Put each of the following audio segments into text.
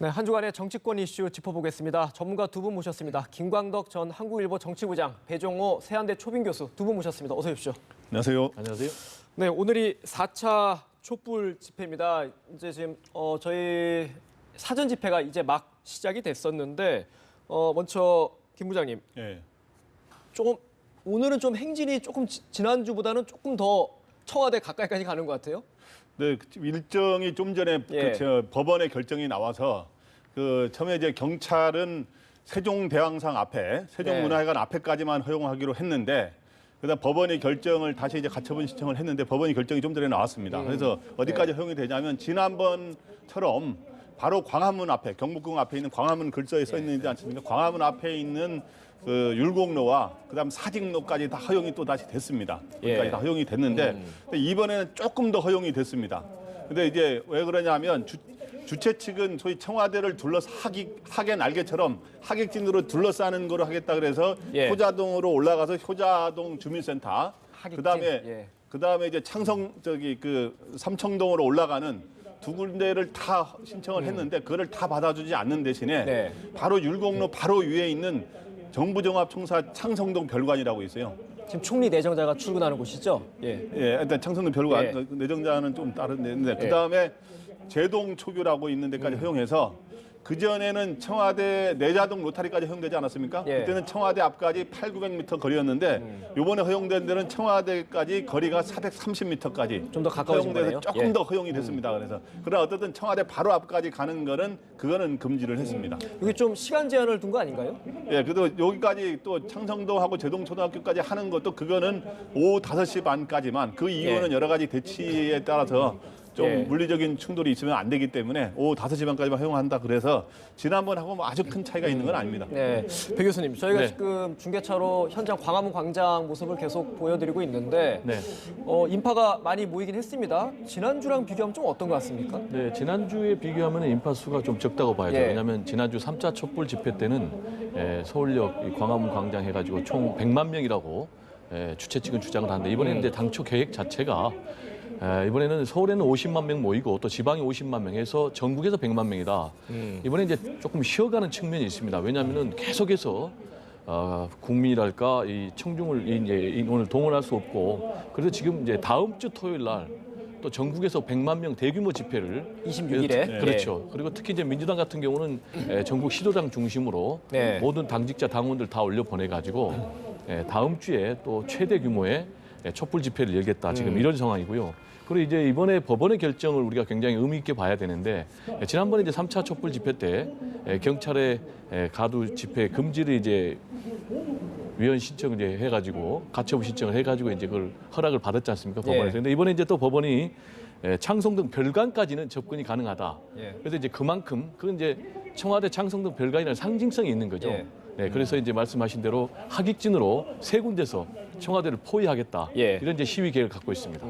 네, 한 주간의 정치권 이슈 짚어보겠습니다. 전문가 두 분 모셨습니다. 김광덕 전 한국일보 정치부장, 배종호 세한대 초빙 교수 두 분 모셨습니다. 어서 오십시오. 안녕하세요. 안녕하세요. 네, 오늘이 4차 촛불 집회입니다. 이제 지금 저희 사전 집회가 이제 막 시작이 됐었는데 먼저 김 부장님, 예. 조금 오늘은 좀 행진이 조금 지난주보다는 조금 더 청와대 가까이까지 가는 것 같아요. 네, 일정이 좀 전에 예. 법원의 결정이 나와서 처음에 이제 경찰은 세종대왕상 앞에, 세종문화회관 앞에까지만 허용하기로 했는데, 그다음 법원의 결정을 다시 이제 가처분 신청을 했는데 법원의 결정이 좀 전에 나왔습니다. 그래서 어디까지 허용이 되냐면 지난번처럼 바로 광화문 앞에, 경복궁 앞에 있는 광화문 글자에 써 있는지 않습니까? 광화문 앞에 있는 율곡로와 그다음 사직로까지 다 허용이 또 다시 됐습니다. 거기까지 다 허용이 됐는데 근데 이번에는 조금 더 허용이 됐습니다. 근데 이제 왜 그러냐면 주최 측은 소위 청와대를 둘러서 하객 날개처럼 하객진으로 둘러싸는 거로 하겠다 그래서 효자동으로 올라가서 효자동 주민센터 그다음에 이제 삼청동으로 올라가는 두 군데를 다 신청을 했는데 그거를 다 받아주지 않는 대신에 바로 율곡로 바로 위에 있는 정부종합청사 창성동 별관이라고 있어요. 지금 총리 내정자가 출근하는 곳이죠? 예, 일단 창성동 별관 내정자는 좀 다른데 그다음에 제동초교라고 있는 데까지 허용해서 그전에는 청와대 내자동 로타리까지 허용되지 않았습니까? 그때는 청와대 앞까지 800-900m 거리였는데 이번에 허용된 데는 청와대까지 거리가 430m까지 좀 더 가까워진 거네요. 조금 더 허용이 됐습니다. 그러나 어쨌든 청와대 바로 앞까지 가는 거는 그거는 금지를 했습니다. 여기 좀 시간 제한을 둔 거 아닌가요? 예, 그래도 여기까지 또 창성동하고 제동초등학교까지 하는 것도 그거는 오후 5시 반까지만 그 이유는 여러 가지 대치에 따라서 좀 물리적인 충돌이 있으면 안 되기 때문에 오후 5시 반까지만 허용한다 그래서 지난번하고 뭐 아주 큰 차이가 있는 건 아닙니다. 네, 배 교수님, 저희가 지금 중계차로 현장 광화문 광장 모습을 계속 보여드리고 있는데 인파가 많이 모이긴 했습니다. 지난주랑 비교하면 좀 어떤 것 같습니까? 네, 지난주에 비교하면 인파 수가 좀 적다고 봐야죠. 왜냐하면 지난주 3차 촛불 집회 때는 서울역 광화문 광장 해가지고 총 100만 명이라고 주최 측은 주장을 하는데 이번에는 이제 당초 계획 자체가 이번에는 서울에는 50만 명 모이고 또 지방에 50만 명 해서 전국에서 100만 명이다. 이번에 이제 조금 쉬어가는 측면이 있습니다. 왜냐하면은 계속해서 국민이랄까 이 청중을 이제 오늘 동원할 수 없고 그래서 지금 이제 다음 주 토요일 날 또 전국에서 100만 명 대규모 집회를 26일에 그렇죠. 그리고 특히 이제 민주당 같은 경우는 전국 시도당 중심으로 모든 당직자 당원들 다 올려 보내 가지고 다음 주에 또 최대 규모의 촛불 집회를 열겠다. 지금 이런 상황이고요. 그리고 이제 이번에 법원의 결정을 우리가 굉장히 의미 있게 봐야 되는데 지난번에 이제 3차 촛불 집회 때 경찰의 가두 집회 금지를 이제 위헌 신청을 이제 해가지고 가처분 신청을 해가지고 이제 그걸 허락을 받았지 않습니까 법원에서. 근데 이번에 이제 또 법원이 창성동 별관까지는 접근이 가능하다. 그래서 이제 그만큼 그건 이제 청와대 창성동 별관이라는 상징성이 있는 거죠. 네, 그래서 이제 말씀하신 대로 하객진으로 세 군데서 청와대를 포위하겠다. 이런 이제 시위 계획을 갖고 있습니다.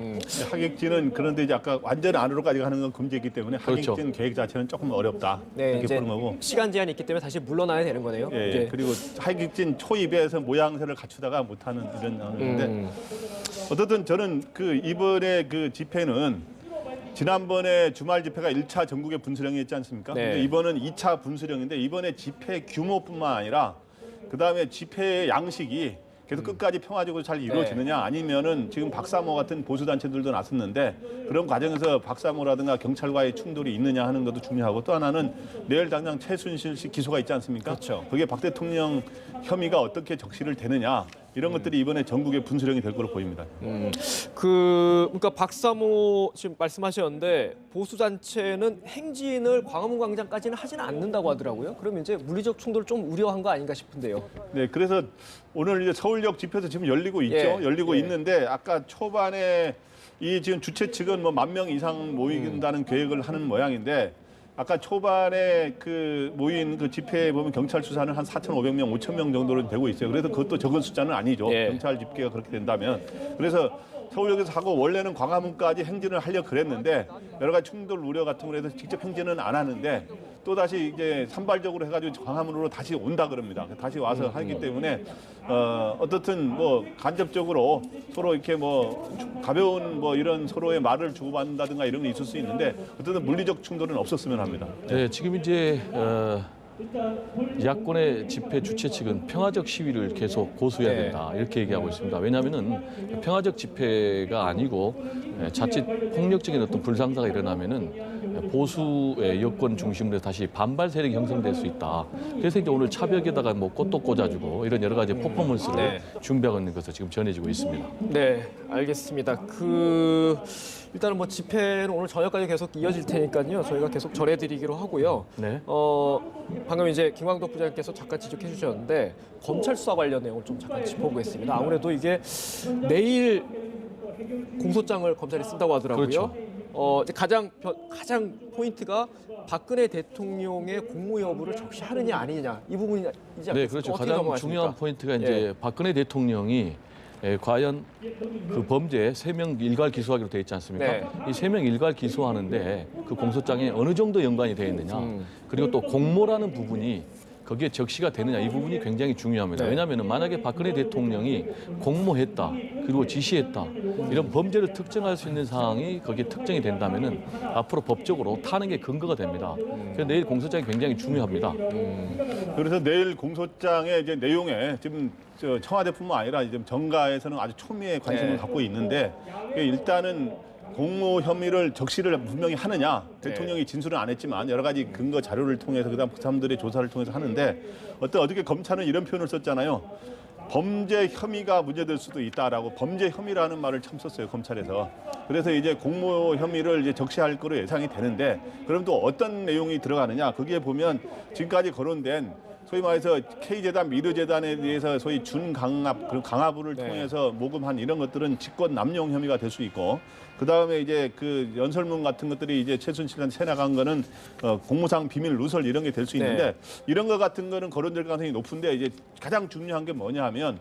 하객진은 그런데 이제 아까 완전 안으로까지 가는 건 금지이기 때문에 하객진 계획 자체는 조금 어렵다. 이렇게 보는 거고. 시간 제한이 있기 때문에 다시 물러나야 되는 거네요. 그리고 하객진 초입에서 모양새를 갖추다가 못하는 이런 상황인데 어쨌든 저는 이번에 집회는 지난번에 주말 집회가 1차 전국의 분수령이었지 않습니까? 근데 이번은 2차 분수령인데 이번에 집회 규모뿐만 아니라 그다음에 집회의 양식이 계속 끝까지 평화적으로 잘 이루어지느냐 아니면은 지금 박사모 같은 보수 단체들도 나섰는데 그런 과정에서 박사모라든가 경찰과의 충돌이 있느냐 하는 것도 중요하고 또 하나는 내일 당장 최순실 씨 기소가 있지 않습니까? 그렇죠. 그게 박 대통령 혐의가 어떻게 적시를 되느냐 이런 것들이 이번에 전국의 분수령이 될 걸로 보입니다. 그러니까 박사모 지금 말씀하셨는데 보수 단체는 행진을 광화문 광장까지는 하지는 않는다고 하더라고요. 그럼 이제 물리적 충돌을 좀 우려한 거 아닌가 싶은데요. 네, 그래서 오늘 이제 서울역 집회도 지금 열리고 있죠. 열리고 있는데 아까 초반에 이 지금 주최 측은 뭐 10,000명 이상 모인다는 계획을 하는 모양인데 아까 초반에 모인 집회에 보면 경찰 수사는 한 4,500명, 5,000명 정도로 되고 있어요. 그래서 그것도 적은 숫자는 아니죠. 경찰 집계가 그렇게 된다면. 그래서 서울역에서 하고 원래는 광화문까지 행진을 하려고 그랬는데 여러 가지 충돌 우려 같은 거에서 직접 행진은 안 하는데 또 다시 이제 산발적으로 해가지고 광화문으로 다시 온다 그럽니다. 다시 와서 하기 때문에 어떻든 뭐 간접적으로 서로 이렇게 뭐 가벼운 뭐 이런 서로의 말을 주고받는다든가 이런 게 있을 수 있는데 어쨌든 물리적 충돌은 없었으면 합니다. 네, 지금 이제 야권의 집회 주최 측은 평화적 시위를 계속 고수해야 된다 이렇게 얘기하고 있습니다. 왜냐하면은 평화적 집회가 아니고 자칫 폭력적인 어떤 불상사가 일어나면은 보수의 여권 중심으로 다시 반발 세력이 형성될 수 있다. 그래서 이제 오늘 차벽에다가 뭐 꽃도 꽂아주고 이런 여러 가지 퍼포먼스를 준비하고 있는 것으로 지금 전해지고 있습니다. 네, 알겠습니다. 일단은 뭐 집회는 오늘 저녁까지 계속 이어질 테니까요. 저희가 계속 전해드리기로 하고요. 네. 방금 이제 김광덕 부장님께서 잠깐 지적해 주셨는데 검찰 수사 관련 내용을 좀 잠깐 짚어보겠습니다. 아무래도 이게 내일 공소장을 검찰이 쓴다고 하더라고요. 그렇죠. 이제 가장 포인트가 박근혜 대통령의 공모 여부를 적시하느냐 아니냐 이 부분이지 않습니까? 네, 그렇죠. 어떻게 가장 넘어가십니까? 중요한 포인트가 이제 박근혜 대통령이 과연 그 범죄 3명 일괄 기소하기로 돼 있지 않습니까? 네. 이 3명 일괄 기소하는데 그 공소장에 어느 정도 연관이 되어 있느냐. 그리고 또 공모라는 부분이 거기에 적시가 되느냐 이 부분이 굉장히 중요합니다. 왜냐하면 만약에 박근혜 대통령이 공모했다 그리고 지시했다 이런 범죄를 특정할 수 있는 사항이 거기에 특정이 된다면은 앞으로 법적으로 탄핵의 근거가 됩니다. 그래서 내일 공소장이 굉장히 중요합니다. 그래서 내일 공소장의 이제 내용에 지금 청와대뿐만 아니라 이제 정가에서는 아주 초미의 관심을 갖고 있는데 일단은 공모 혐의를 적시를 분명히 하느냐 대통령이 진술은 안 했지만 여러 가지 근거 자료를 통해서 그다음 그 사람들의 조사를 통해서 하는데 어떻게 검찰은 이런 표현을 썼잖아요. 범죄 혐의가 문제될 수도 있다라고 범죄 혐의라는 말을 참 썼어요 검찰에서. 그래서 이제 공모 혐의를 이제 적시할 거로 예상이 되는데 그럼 또 어떤 내용이 들어가느냐 거기에 보면 지금까지 거론된 소위 말해서 K재단, 미르재단에 대해서 소위 준강압, 그리고 강압을 통해서 모금한 이런 것들은 직권 남용 혐의가 될 수 있고, 그 다음에 이제 그 연설문 같은 것들이 이제 최순실한테 새나간 거는 공무상 비밀 누설 이런 게 될 수 있는데 이런 거 같은 거는 거론될 가능성이 높은데 이제 가장 중요한 게 뭐냐 하면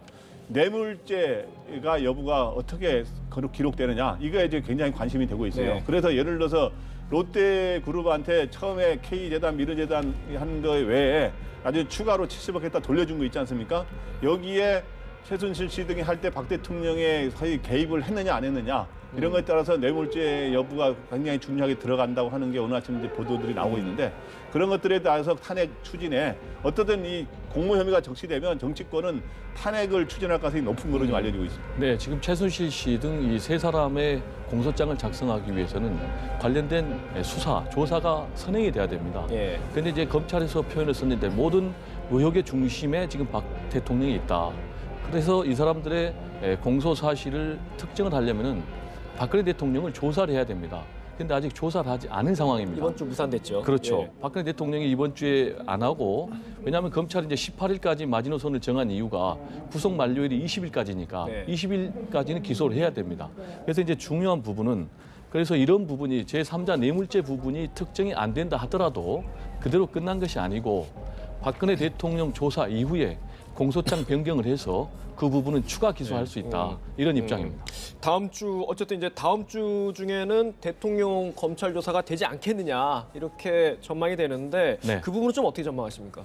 뇌물죄가 여부가 어떻게 기록되느냐 이게 이제 굉장히 관심이 되고 있어요. 그래서 예를 들어서 롯데그룹한테 처음에 K재단, 미르재단 한 거 외에 아주 추가로 70억 했다 돌려준 거 있지 않습니까? 여기에 최순실 씨 등이 할 때 박 대통령의 사이 개입을 했느냐 안 했느냐 이런 것에 따라서 뇌물죄 여부가 굉장히 중요하게 들어간다고 하는 게 오늘 아침 이제 보도들이 나오고 있는데 그런 것들에 따라서 탄핵 추진에 어떻든 이 공모 혐의가 적시되면 정치권은 탄핵을 추진할 가능성이 높은 걸로 좀 알려지고 있습니다. 네, 지금 최순실 씨 등 이 세 사람의 공소장을 작성하기 위해서는 관련된 수사, 조사가 선행이 돼야 됩니다. 그런데 이제 검찰에서 표현을 썼는데 모든 의혹의 중심에 지금 박 대통령이 있다. 그래서 이 사람들의 공소 사실을 특정을 하려면은 박근혜 대통령을 조사를 해야 됩니다. 근데 아직 조사를 하지 않은 상황입니다. 이번 주 무산됐죠. 그렇죠. 박근혜 대통령이 이번 주에 안 하고 왜냐하면 검찰이 이제 18일까지 마지노선을 정한 이유가 구속 만료일이 20일까지니까 20일까지는 기소를 해야 됩니다. 그래서 이제 중요한 부분은 그래서 이런 부분이 제3자 뇌물죄 부분이 특정이 안 된다 하더라도 그대로 끝난 것이 아니고 박근혜 대통령 조사 이후에 공소장 변경을 해서 그 부분은 추가 기소할 수 있다. 이런 입장입니다. 어쨌든 이제 다음 주 중에는 대통령 검찰 조사가 되지 않겠느냐 이렇게 전망이 되는데 그 부분은 좀 어떻게 전망하십니까?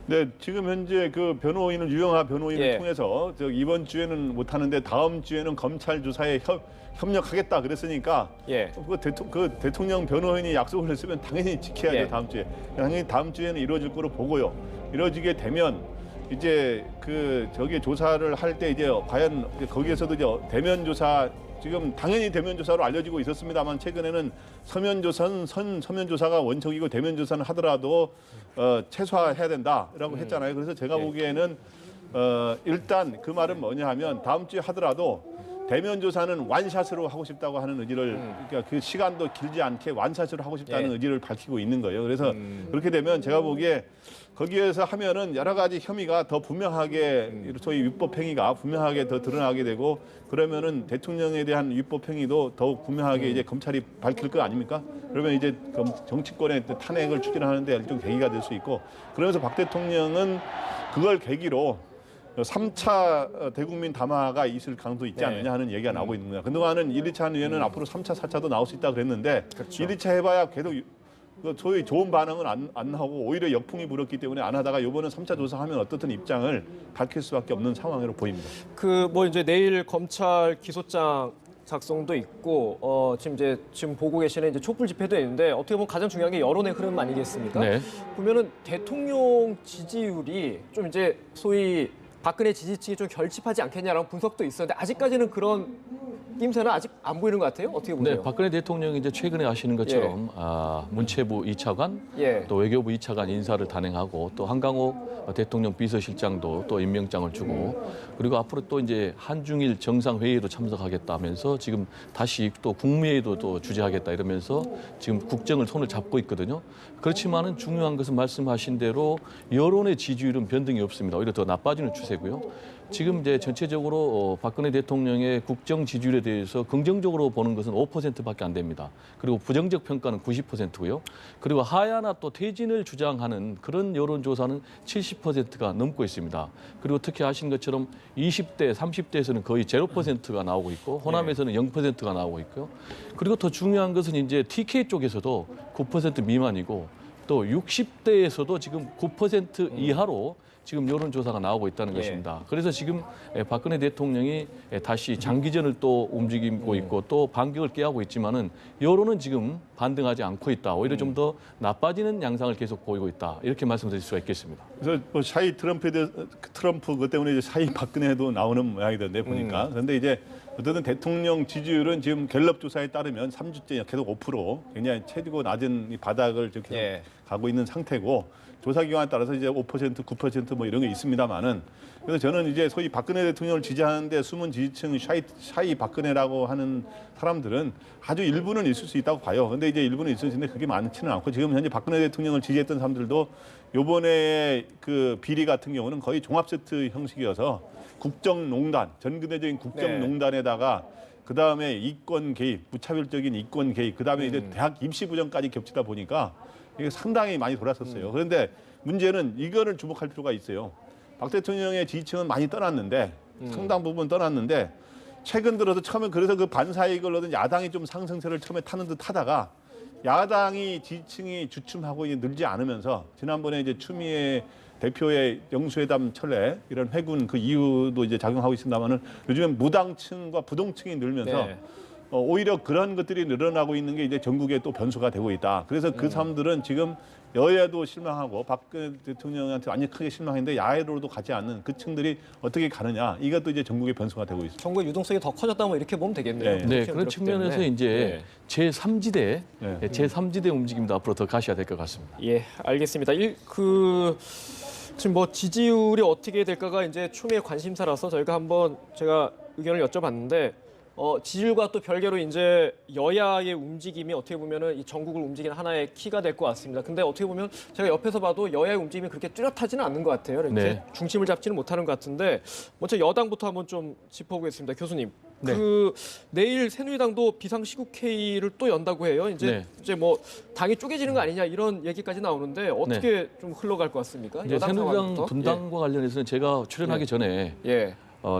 네, 지금 현재 그 변호인을 유영하 변호인을 통해서 이번 주에는 못 하는데 다음 주에는 검찰 조사에 협력하겠다 그랬으니까 그 대통령 변호인이 약속을 했으면 당연히 지켜야죠. 다음 주에 당연히 다음 주에는 이루어질 거로 보고요. 이루어지게 되면 이제 저기 조사를 할 때 이제 과연 거기에서도 이제 대면 조사 지금 당연히 대면 조사로 알려지고 있었습니다만 최근에는 서면 조사가 원칙이고 대면 조사는 하더라도 최소화해야 된다라고 했잖아요. 그래서 제가 보기에는 일단 그 말은 뭐냐 하면 다음 주에 하더라도 대면 조사는 완샷으로 하고 싶다고 하는 의지를 그러니까 그 시간도 길지 않게 완샷으로 하고 싶다는 의지를 밝히고 있는 거예요. 그래서 그렇게 되면 제가 보기에 거기에서 하면은 여러 가지 혐의가 더 분명하게 소위 위법 행위가 분명하게 더 드러나게 되고 그러면은 대통령에 대한 위법 행위도 더욱 분명하게 이제 검찰이 밝힐 거 아닙니까? 그러면 이제 정치권의 탄핵을 추진하는데 일종 계기가 될 수 있고 그러면서 박 대통령은 그걸 계기로 3차 대국민 담화가 있을 가능성도 있지 않느냐 하는 얘기가 나오고 있는 거야. 그동안은 1, 2차 이후에는 앞으로 3차, 4차도 나올 수 있다 그랬는데 1, 2차 해봐야 계속 그 소위 좋은 반응은 안 나오고 오히려 역풍이 불었기 때문에 안 하다가 이번에 3차 조사하면 어떻든 입장을 밝힐 수밖에 없는 상황으로 보입니다. 그 뭐 이제 내일 검찰 기소장 작성도 있고 지금 보고 계시는 이제 촛불 집회도 있는데 어떻게 보면 가장 중요한 게 여론의 흐름 아니겠습니까? 네. 보면은 대통령 지지율이 좀 이제 소위 박근혜 지지층이 좀 결집하지 않겠냐라는 분석도 있었는데 아직까지는 그런 낌새는 아직 안 보이는 것 같아요. 어떻게 보세요? 네, 박근혜 대통령이 이제 최근에 아시는 것처럼 문체부 2차관, 예. 또 외교부 2차관 인사를 단행하고 또 한강옥 대통령 비서실장도 또 임명장을 주고 그리고 앞으로 또 이제 한중일 정상회의에도 참석하겠다면서 지금 다시 또 국무회의도 또 주재하겠다 이러면서 지금 국정을 손을 잡고 있거든요. 그렇지만은 중요한 것은 말씀하신 대로 여론의 지지율은 변동이 없습니다. 오히려 더 나빠지는 추세고요. 지금 이제 전체적으로 박근혜 대통령의 국정 지지율에 대해서 긍정적으로 보는 것은 5%밖에 안 됩니다. 그리고 부정적 평가는 90%고요. 그리고 하야나 또 퇴진을 주장하는 그런 여론조사는 70%가 넘고 있습니다. 그리고 특히 아신 것처럼 20대, 30대에서는 거의 0%가 나오고 있고 호남에서는 0%가 나오고 있고요. 그리고 더 중요한 것은 이제 TK 쪽에서도 9% 미만이고 또 60대에서도 지금 9% 이하로 지금 여론조사가 나오고 있다는 것입니다. 그래서 지금 박근혜 대통령이 다시 장기전을 또 움직이고 있고 또 반격을 꾀하고 있지만은 여론은 지금 반등하지 않고 있다. 오히려 좀 더 나빠지는 양상을 계속 보이고 있다. 이렇게 말씀드릴 수가 있겠습니다. 그래서 뭐 샤이 트럼프 그 때문에 이제 샤이 박근혜도 나오는 모양이던데 보니까. 그런데 이제 어쨌든 대통령 지지율은 지금 갤럽 조사에 따르면 3주째 계속 5% 굉장히 최고 낮은 이 바닥을 지금 계속 가고 있는 상태고 조사 기관에 따라서 이제 5%, 9% 뭐 이런 게 있습니다만은 그래서 저는 이제 소위 박근혜 대통령을 지지하는데 숨은 지지층 샤이 박근혜라고 하는 사람들은 아주 일부는 있을 수 있다고 봐요. 근데 이제 일부는 있을 수 있는데 그게 많지는 않고 지금 현재 박근혜 대통령을 지지했던 사람들도 요번에 그 비리 같은 경우는 거의 종합 세트 형식이어서 국정농단, 전근대적인 국정농단에다가 그 다음에 이권 개입, 무차별적인 이권 개입, 그 다음에 이제 대학 입시 부정까지 겹치다 보니까 이게 상당히 많이 돌았었어요. 그런데 문제는 이거를 주목할 필요가 있어요. 박 대통령의 지지층은 많이 떠났는데 상당 부분 떠났는데 최근 들어서 처음에 그래서 그 반사이익을 얻은 야당이 좀 상승세를 처음에 타는 듯 하다가 야당이 지지층이 주춤하고 늘지 않으면서 지난번에 이제 추미애 대표의 영수회담 철회 이런 회군 그 이유도 이제 작용하고 있습니다만은 요즘엔 무당층과 부동층이 늘면서 오히려 그런 것들이 늘어나고 있는 게 이제 전국에 또 변수가 되고 있다. 그래서 그 사람들은 지금 여야도 실망하고 박근혜 대통령한테 완전히 크게 실망했는데 야외로도 가지 않는 그 층들이 어떻게 가느냐. 이것도 이제 전국의 변수가 되고 있습니다. 정부의 유동성이 더 커졌다 뭐 이렇게 보면 되겠네요. 네, 그런 측면에서 때문에. 이제 제3지대, 제3지대 움직임도 앞으로 더 가셔야 될 것 같습니다. 예, 알겠습니다. 지금 뭐 지지율이 어떻게 될까가 이제 추미애 관심사라서 저희가 한번 제가 의견을 여쭤봤는데 지지율과 또 별개로 이제 여야의 움직임이 어떻게 보면은 이 전국을 움직이는 하나의 키가 될 것 같습니다. 근데 어떻게 보면 제가 옆에서 봐도 여야의 움직임이 그렇게 뚜렷하지는 않는 것 같아요. 이렇게 중심을 잡지는 못하는 것 같은데 먼저 여당부터 한번 좀 짚어보겠습니다. 교수님. 그 내일 새누리당도 비상시국회의를 또 연다고 해요. 이제 뭐 당이 쪼개지는 거 아니냐 이런 얘기까지 나오는데 어떻게 좀 흘러갈 것 같습니까? 여당 새누리당 상황부터? 분당과 관련해서는 제가 출연하기 전에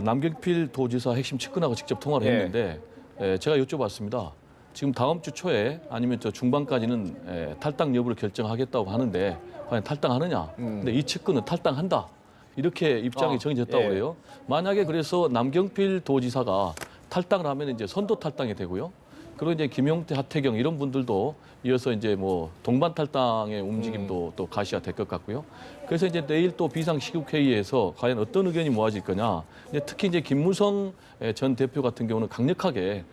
남경필 도지사 핵심 측근하고 직접 통화를 했는데 제가 여쭤봤습니다. 지금 다음 주 초에 아니면 저 중반까지는 탈당 여부를 결정하겠다고 하는데 과연 탈당하느냐? 근데 이 측근은 탈당한다. 이렇게 입장이 정해졌다고 그래요. 만약에 그래서 남경필 도지사가 탈당을 하면 이제 선도 탈당이 되고요. 그리고 이제 김용태, 하태경 이런 분들도 이어서 이제 뭐 동반 탈당의 움직임도 또 가시가 될 것 같고요. 그래서 이제 내일 또 비상시국회의에서 과연 어떤 의견이 모아질 거냐. 이제 특히 이제 김무성 전 대표 같은 경우는 강력하게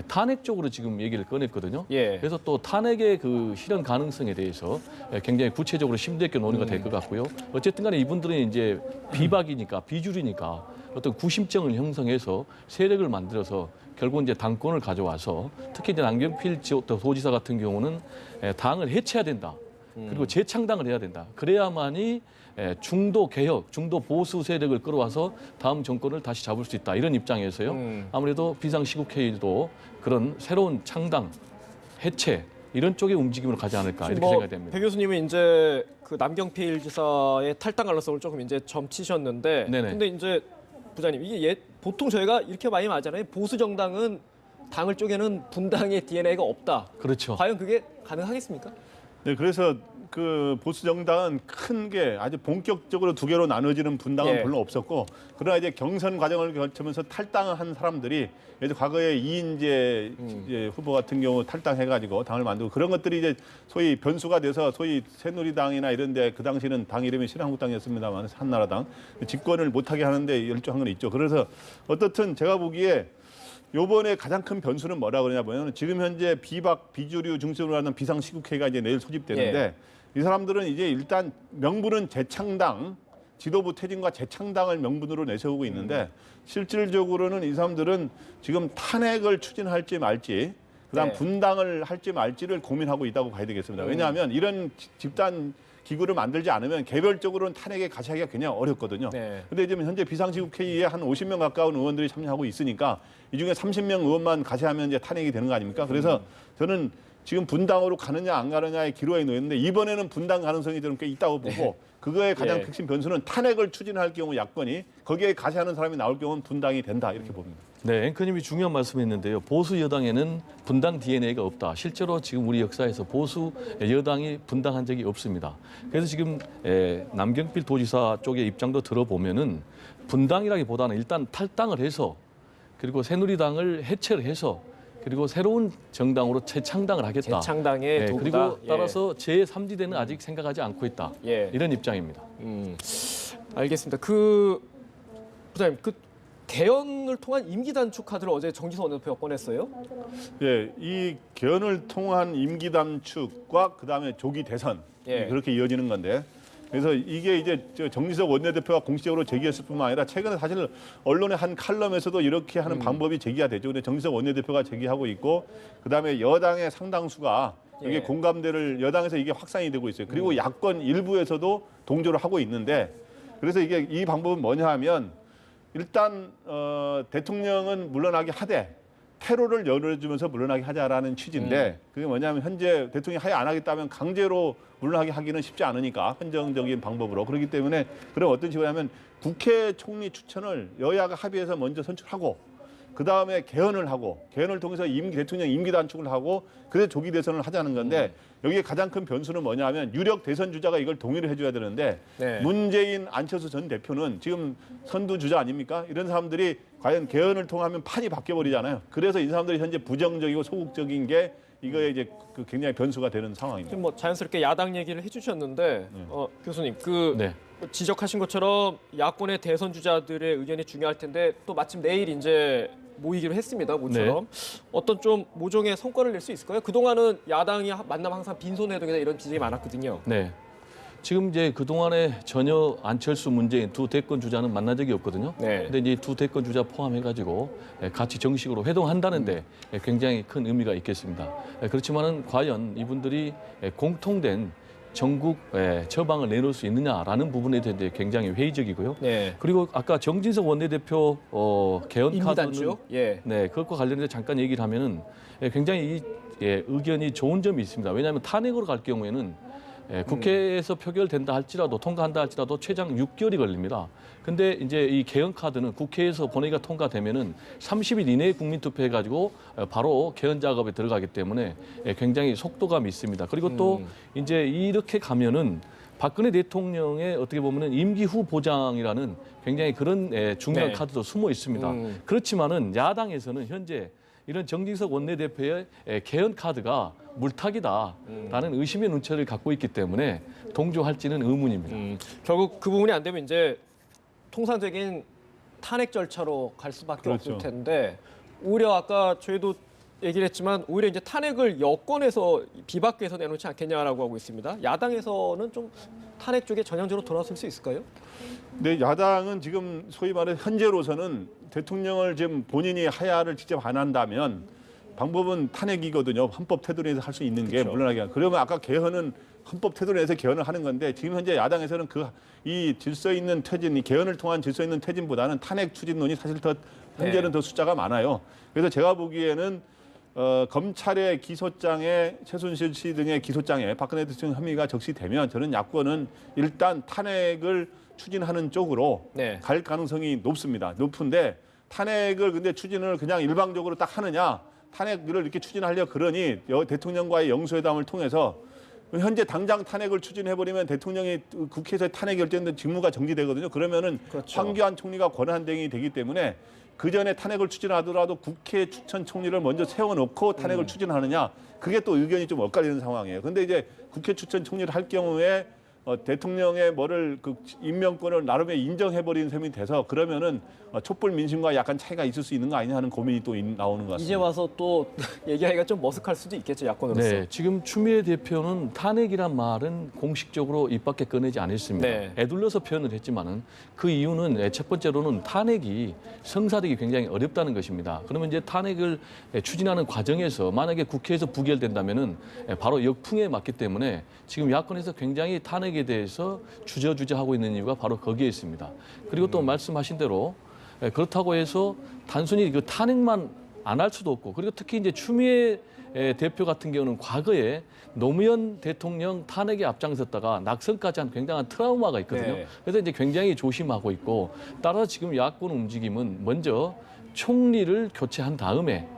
탄핵 쪽으로 지금 얘기를 꺼냈거든요. 그래서 또 탄핵의 그 실현 가능성에 대해서 굉장히 구체적으로 심도 있게 논의가 될 것 같고요. 어쨌든 간에 이분들은 이제 비박이니까, 비주류니까 어떤 구심점을 형성해서 세력을 만들어서 결국 이제 당권을 가져와서 특히 이제 남경필 도지사 같은 경우는 당을 해체해야 된다. 그리고 재창당을 해야 된다. 그래야만이 중도 개혁, 중도 보수 세력을 끌어와서 다음 정권을 다시 잡을 수 있다. 이런 입장에서요. 아무래도 비상시국회의도 그런 새로운 창당, 해체 이런 쪽의 움직임으로 가지 않을까 이렇게 생각이 됩니다. 배 교수님은 이제 그 남경필 지사의 탈당 가능성을 조금 이제 점치셨는데, 근데 이제 부장님 이게 보통 저희가 이렇게 많이 말하잖아요. 보수 정당은 당을 쪼개는 분당의 DNA가 없다. 그렇죠. 과연 그게 가능하겠습니까? 네, 그래서 그 보수 정당은 큰 게 아주 본격적으로 두 개로 나눠지는 분당은 예. 별로 없었고, 그러나 이제 경선 과정을 거치면서 탈당한 사람들이 이제 과거에 이인재 이제 후보 같은 경우 탈당해가지고 당을 만들고 그런 것들이 이제 소위 변수가 돼서 소위 새누리당이나 이런데 그 당시는 당 이름이 신한국당이었습니다만 한나라당 집권을 못하게 하는데 열중한 건 있죠. 그래서 어떻든 제가 보기에 요번에 가장 큰 변수는 뭐라 그러냐면 지금 현재 비주류 중심으로 하는 비상시국회가 이제 내일 소집되는데 이 사람들은 이제 일단 명분은 재창당, 지도부 퇴진과 재창당을 명분으로 내세우고 있는데 실질적으로는 이 사람들은 지금 탄핵을 추진할지 말지 그다음 네. 분당을 할지 말지를 고민하고 있다고 봐야 되겠습니다. 왜냐하면 이런 집단 기구를 만들지 않으면 개별적으로는 탄핵에 가시하기가 굉장히 어렵거든요. 네. 근데 지금 현재 비상시국회의에 한 50명 가까운 의원들이 참여하고 있으니까 이 중에 30명 의원만 가시하면 이제 탄핵이 되는 거 아닙니까? 그래서 저는 지금 분당으로 가느냐 안 가느냐의 기로에 놓였는데 이번에는 분당 가능성이 좀 꽤 있다고 보고 그거의 가장 예. 핵심 변수는 탄핵을 추진할 경우 야권이 거기에 가시하는 사람이 나올 경우는 분당이 된다 이렇게 봅니다. 네, 앵커님이 중요한 말씀했는데요. 보수 여당에는 분당 DNA가 없다. 실제로 지금 우리 역사에서 보수 여당이 분당한 적이 없습니다. 그래서 지금 남경필 도지사 쪽의 입장도 들어보면은 분당이라기보다는 일단 탈당을 해서 그리고 새누리당을 해체를 해서 그리고 새로운 정당으로 재창당을 하겠다. 재창당의 도구다. 그리고 예. 따라서 제3지대는 아직 생각하지 않고 있다. 예. 이런 입장입니다. 알겠습니다. 부장님, 개헌을 통한 임기 단축 카드를 어제 정지석 원내대표가 꺼냈어요. 예, 이 개헌을 통한 임기 단축과 그다음에 조기 대선 예. 그렇게 이어지는 건데 그래서 이게 이제 정진석 원내대표가 공식적으로 제기했을 뿐만 아니라 최근에 사실 언론의 한 칼럼에서도 이렇게 하는 방법이 제기가 되죠. 근데 정진석 원내대표가 제기하고 있고 그다음에 여당의 상당수가 이게 예. 공감대를 여당에서 이게 확산이 되고 있어요. 그리고 야권 일부에서도 동조를 하고 있는데 그래서 이게 이 방법은 뭐냐 하면 일단 대통령은 물러나게 하되 테러를 열어주면서 물러나게 하자라는 취지인데 그게 뭐냐면 현재 대통령이 하야 안 하겠다면 강제로 물러나게 하기는 쉽지 않으니까 헌정적인 방법으로 그렇기 때문에 그럼 어떤 식으로 하면 국회 총리 추천을 여야가 합의해서 먼저 선출하고 그다음에 개헌을 하고 개헌을 통해서 대통령 임기 단축을 하고 그래서 조기 대선을 하자는 건데 여기에 가장 큰 변수는 뭐냐 하면 유력 대선 주자가 이걸 동의를 해줘야 되는데 네. 문재인, 안철수 전 대표는 지금 선두 주자 아닙니까? 이런 사람들이 과연 개헌을 통하면 판이 바뀌어버리잖아요. 그래서 이 사람들이 현재 부정적이고 소극적인 게 이거에 이제 굉장히 변수가 되는 상황입니다. 지금 뭐 자연스럽게 야당 얘기를 해주셨는데 교수님 네. 지적하신 것처럼 야권의 대선 주자들의 의견이 중요할 텐데 또 마침 내일 이제 모이기로 했습니다. 모처럼 어떤 좀 모종의 성과를 낼 수 있을까요? 그동안은 야당이 만나면 항상 빈손회동이나 이런 지적이 많았거든요. 네. 지금 이제 그동안에 전혀 안철수, 문재인 두 대권 주자는 만난 적이 없거든요. 네. 근데 이제 두 대권 주자 포함해가지고 같이 정식으로 회동한다는데 굉장히 큰 의미가 있겠습니다. 그렇지만은 과연 이분들이 공통된 전국 처방을 내놓을 수 있느냐라는 부분에 대해 굉장히 회의적이고요. 네. 그리고 아까 정진석 원내대표 개헌 임기 카드는 단축? 예. 네, 그것과 관련해서 잠깐 얘기를 하면은 굉장히 의견이 좋은 점이 있습니다. 왜냐하면 탄핵으로 갈 경우에는 국회에서 표결된다 할지라도 통과한다 할지라도 최장 6개월이 걸립니다. 근데 이제 이 개헌 카드는 국회에서 본회의가 통과되면은 30일 이내에 국민 투표해 가지고 바로 개헌 작업에 들어가기 때문에 굉장히 속도감이 있습니다. 그리고 또 이제 이렇게 가면은 박근혜 대통령의 어떻게 보면은 임기 후 보장이라는 굉장히 그런 중요한 네. 카드도 숨어 있습니다. 그렇지만은 야당에서는 현재 이런 정진석 원내대표의 개헌 카드가 물타기다라는 의심의 눈초리를 갖고 있기 때문에 동조할지는 의문입니다. 결국 그 부분이 안 되면 이제 통상적인 탄핵 절차로 갈 수밖에 그렇죠. 없을 텐데 오히려 아까 저희도 얘기를 했지만 오히려 이제 탄핵을 여권에서 비박계에서 내놓지 않겠냐라고 하고 있습니다. 야당에서는 좀 탄핵 쪽에 전향적으로 돌아설 수 있을까요? 네, 야당은 지금 소위 말해 현재로서는 대통령을 지금 본인이 하야를 직접 안 한다면 방법은 탄핵이거든요. 헌법 테두리에서 할 수 있는 게 그렇죠. 물러나게. 그러면 아까 개헌은 헌법 테두리에서 개헌을 하는 건데 지금 현재 야당에서는 이 질서 있는 퇴진, 이 개헌을 통한 질서 있는 퇴진보다는 탄핵 추진론이 사실 더 현재는 더 숫자가 많아요. 그래서 제가 보기에는 검찰의 기소장에 최순실 씨 등의 기소장에 박근혜 대통령 혐의가 적시되면 저는 야권은 일단 탄핵을 추진하는 쪽으로 네. 갈 가능성이 높습니다. 높은데 탄핵을 근데 추진을 그냥 일방적으로 딱 하느냐 탄핵을 이렇게 추진하려 그러니 대통령과의 영수회담을 통해서 현재 당장 탄핵을 추진해버리면 대통령이 국회에서 탄핵 결정된 직무가 정지되거든요. 그러면은 그렇죠. 황교안 총리가 권한대행이 되기 때문에 그 전에 탄핵을 추진하더라도 국회 추천 총리를 먼저 세워놓고 탄핵을 추진하느냐, 그게 또 의견이 좀 엇갈리는 상황이에요. 근데 이제 국회 추천 총리를 할 경우에 대통령의 뭐를 그 임명권을 나름의 인정해버리는 셈이 돼서 그러면은 촛불 민심과 약간 차이가 있을 수 있는 거 아니냐 하는 고민이 또 나오는 것 같습니다. 이제 와서 또 얘기하기가 좀 머쓱할 수도 있겠죠, 야권으로서. 네, 지금 추미애 대표는 탄핵이란 말은 공식적으로 입 밖에 꺼내지 않았습니다. 네. 애둘러서 표현을 했지만은 그 이유는 첫 번째로는 탄핵이 성사되기 굉장히 어렵다는 것입니다. 그러면 이제 탄핵을 추진하는 과정에서 만약에 국회에서 부결된다면은 바로 역풍에 맞기 때문에 지금 야권에서 굉장히 탄핵에 대해서 주저주저하고 있는 이유가 바로 거기에 있습니다. 그리고 또 말씀하신 대로 그렇다고 해서 단순히 그 탄핵만 안 할 수도 없고, 그리고 특히 이제 추미애 대표 같은 경우는 과거에 노무현 대통령 탄핵에 앞장섰다가 낙선까지 한 굉장한 트라우마가 있거든요. 네. 그래서 이제 굉장히 조심하고 있고, 따라서 지금 야권 움직임은 먼저 총리를 교체한 다음에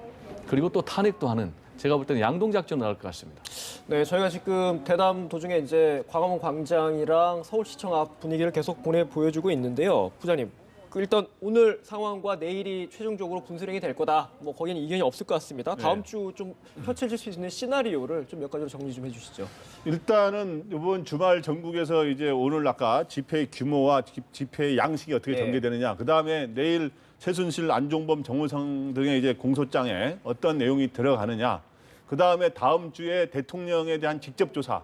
그리고 또 탄핵도 하는, 제가 볼 때는 양동작전을 할 것 같습니다. 네, 저희가 지금 대담 도중에 이제 광화문 광장이랑 서울시청 앞 분위기를 계속 보여주고 있는데요. 부장님, 일단 오늘 상황과 내일이 최종적으로 분수령이 될 거다. 뭐 거기는 이견이 없을 것 같습니다. 다음 주 좀 펼쳐질 수 있는 시나리오를 좀 몇 가지로 정리 좀 해주시죠. 일단은 이번 주말 전국에서 이제 오늘 아까 집회 규모와 집회 양식이 어떻게 전개되느냐, 그 다음에 내일 최순실, 안종범, 정우성 등의 이제 공소장에 어떤 내용이 들어가느냐, 그 다음에 다음 주에 대통령에 대한 직접 조사.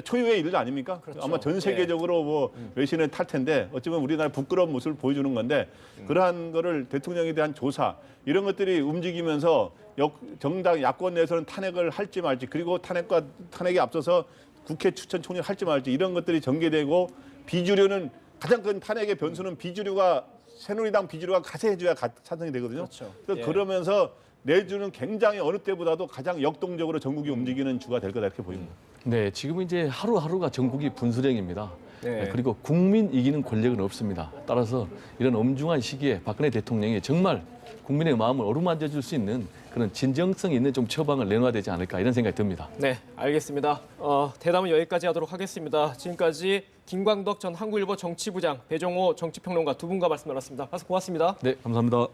초유의 일 아닙니까? 그렇죠. 아마 전 세계적으로 뭐 외신에 탈 텐데 어쩌면 우리나라의 부끄러운 모습을 보여주는 건데, 그러한 거를 대통령에 대한 조사 이런 것들이 움직이면서 정당 야권 내에서는 탄핵을 할지 말지, 그리고 탄핵에 앞서서 국회 추천 총리를 할지 말지, 이런 것들이 전개되고, 비주류는 가장 큰 탄핵의 변수는 비주류가, 새누리당 비주류가 가세해줘야 찬성이 되거든요. 그렇죠. 그러면서 내주는 굉장히 어느 때보다도 가장 역동적으로 전국이 움직이는 주가 될 거다 이렇게 보입니다. 네, 지금 이제 하루하루가 전국이 분수령입니다. 네. 그리고 국민 이기는 권력은 없습니다. 따라서 이런 엄중한 시기에 박근혜 대통령이 정말 국민의 마음을 어루만져 줄 수 있는 그런 진정성 있는 좀 처방을 내놔야 되지 않을까, 이런 생각이 듭니다. 네, 알겠습니다. 대담은 여기까지 하도록 하겠습니다. 지금까지 김광덕 전 한국일보 정치부장, 배종호 정치평론가 두 분과 말씀 나눴습니다. 고맙습니다. 네, 감사합니다.